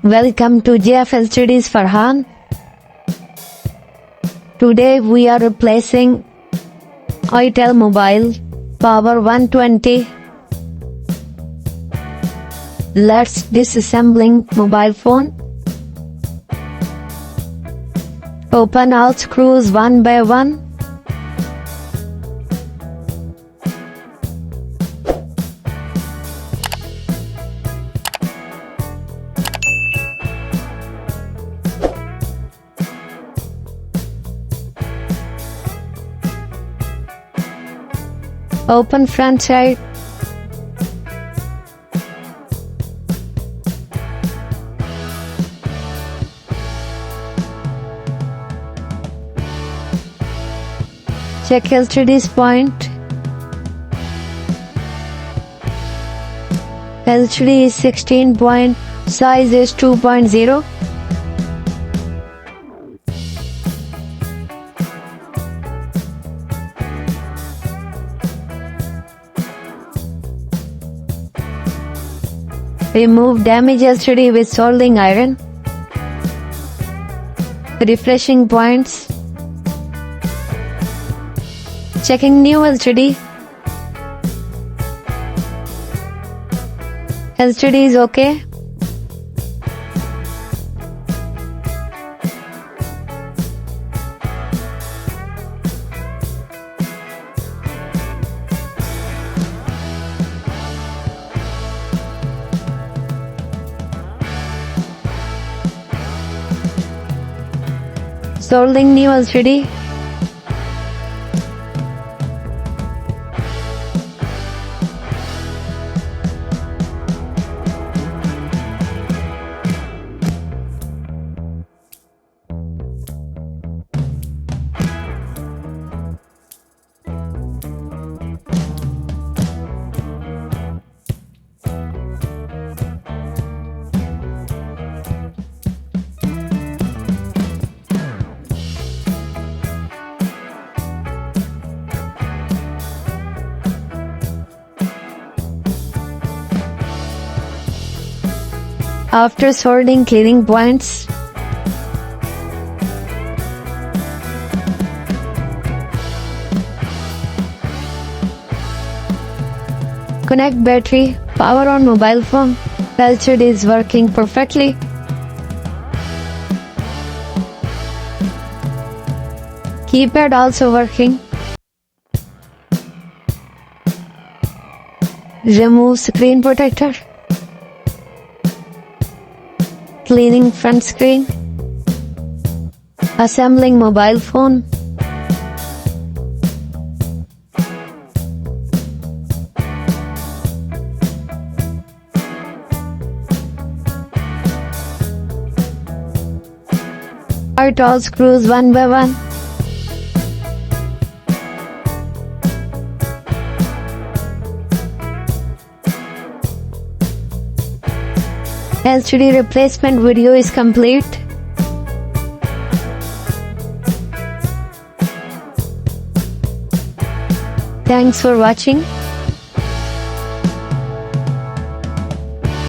Welcome to JaffLcdFarhan. Today we are replacing Itel Mobile Power 120. Let's disassembling mobile phone. Open all screws one by one. Open front side. Check LCD's point. LCD is 16 point, size is 2.0. Remove damaged LCD with soldering iron. Refreshing points. Checking new LCD. LCD is okay. Soldering new LCD. After soldering cleaning points, connect battery, power on mobile phone. LCD is working perfectly. Keypad also working. Remove screen protector. Cleaning front screen. Assembling mobile phone. Start all screws one by one. LCD replacement video is complete. Thanks for watching.